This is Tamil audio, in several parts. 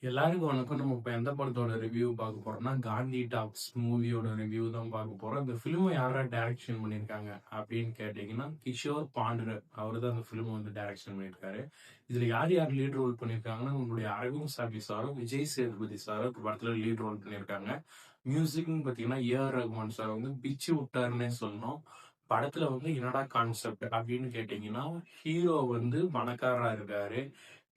எல்லாருக்கும் வணக்கம். நம்ம இப்ப எந்த படத்தோட ரிவ்யூ பார்க்க போறோம்னா, காந்தி டாக்ஸ் மூவியோட ரிவ்யூ தான் பார்க்க போறோம். இந்த ஃபிலிம யாரா டைரக்ஷன் பண்ணியிருக்காங்க அப்படின்னு கேட்டீங்கன்னா, கிஷோர் பாண்டுரங் அவரு தான் அந்த ஃபிலிம வந்து டைரக்ஷன் பண்ணியிருக்காரு. இதுல யார் யார் லீட் ரோல் பண்ணியிருக்காங்கன்னா, நம்மளுடைய அரவிந்த் சாமி சாரும், விஜய் சேதுபதி சாரும் இந்த படத்துல லீட் ரோல் பண்ணியிருக்காங்க. மியூசிக்னு பார்த்தீங்கன்னா, ஏ.ஆர். ரகுமான் சார் வந்து பிச்சு விட்டாருன்னே சொல்லணும். படத்துல வந்து என்னடா கான்செப்ட் அப்படின்னு கேட்டீங்கன்னா, ஹீரோ வந்து பணக்காரரா இருக்காரு.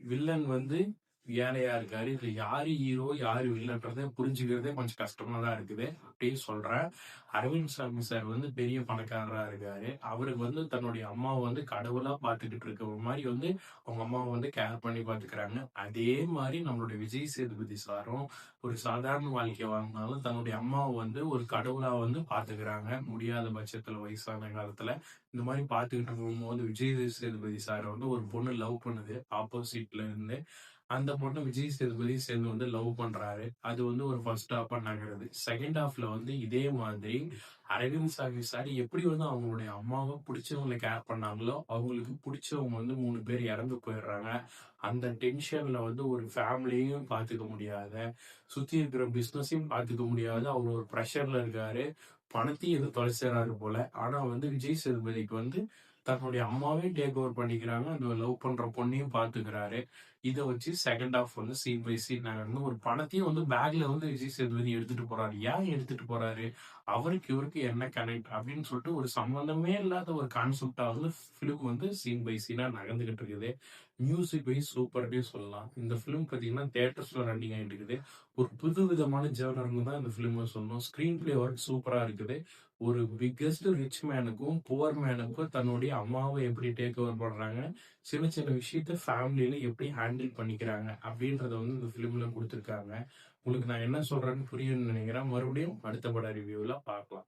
வில்லன் வந்து ஏழையா இருக்காரு. இதுல யாரு ஹீரோ, யாரு வில்லன்றத புரிஞ்சுக்கிறதே கொஞ்சம் கஷ்டமா தான் இருக்குது. அப்படியே சொல்றேன். அரவிந்த் சாமி சார் வந்து பெரிய பணக்காரரா இருக்காரு. அவருக்கு வந்து தன்னுடைய அம்மாவ வந்து கடவுளா பார்த்துக்கிட்டு இருக்க மாரி வந்து அவங்க அம்மாவ வந்து கேர் பண்ணி பார்த்துக்கிறாங்க. அதே மாரி நம்மளுடைய விஜய் சேதுபதி சாரும் ஒரு சாதாரண வாழ்க்கை வாழ்ந்தாலும் தன்னுடைய அம்மாவ வந்து ஒரு கடவுளா வந்து பார்த்துக்கிறாங்க. முடியாத பட்சத்துல வயசான காலத்துல. இந்த மாரி பார்த்துக்கிட்டு இருக்கும்போது விஜய் சேதுபதி சார வந்து ஒரு பொண்ணு லவ் பண்ணுது. ஆப்போசிட்ல இருந்து. அந்த பொண்ணு விஜய் சேதுபதி சேர்ந்து வந்து லவ் பண்றாரு. அது வந்து ஒரு ஃபர்ஸ்ட் ஹாஃபா நகருது. செகண்ட் ஹாஃப்ல வந்து இதே மாதிரி அரவிந்த் சாமி சார் எப்படி வந்து அவங்களுடைய அம்மாவ புடிச்சவங்கள கேர் பண்ணாங்களோ, அவங்களுக்கு புடிச்சவங்க வந்து 3 பேர் இறந்து போயிடுறாங்க. அந்த டென்ஷன்ல வந்து ஒரு ஃபேமிலியையும் பார்த்துக்க முடியாத, சுத்தி இருக்கிற பிசினஸையும் பார்த்துக்க முடியாத அவர் ஒரு பிரஷர்ல இருக்காரு. பணத்தையும் ஏதோ தொலைச்சிறாரு போல. ஆனா வந்து விஜய் சேதுபதிக்கு வந்து தன்னுடைய அம்மாவே டேக் ஓவர் பண்ணிக்கிறாங்க. அந்த லவ் பண்ற பொண்ணையும் பார்த்துக்கிறாரு. இத வச்சு செகண்ட் ஹாஃப் வந்து சீன் பை சீன் நகர்ந்து ஒரு பணத்தையும் வந்து பேக்ல வந்து விஜய் சேதுபதி எடுத்துட்டு போறாரு. ஏன் எடுத்துட்டு போறாரு? அவருக்கு இவருக்கு என்ன கனெக்ட்? அப்படின்னு சொல்லிட்டு ஒரு சம்மந்தமே இல்லாத ஒரு கான்செப்ட்டா வந்து ஃபிலிம் வந்து சீன் பை சீனா நகர்ந்துகிட்டு இருக்குது. மியூசிக் வைஸ் சூப்பர்ன்னே சொல்லலாம். இந்த ஃபிலிம் பார்த்தீங்கன்னா தியேட்டர்ஸ்ல ரன்னிங் ஆயிட்டு இருக்குது. ஒரு புது விதமான ஜர்னர்ன்னு தான் இந்த ஃபிலிம சொல்லணும். ஸ்க்ரீன் பிளே ஒர்க் சூப்பரா இருக்குது. ஒரு பிக்கெஸ்ட் ரிச் மேனுக்கும், புவர் மேனுக்கும் தன்னுடைய அம்மாவ எப்படி டேக் ஓவர் பண்றாங்க, சின்ன சின்ன விஷயத்த ஃபேமிலில எப்படி ஹேண்டில் பண்ணிக்கிறாங்க அப்படின்றத வந்து இந்த ஃபிலிம்ல குடுத்துருக்காங்க. உங்களுக்கு நான் என்ன சொல்றேன்னு புரியும்னு நினைக்கிறேன். மறுபடியும் அடுத்த பட ரிவ்யூல பார்க்கலாம்.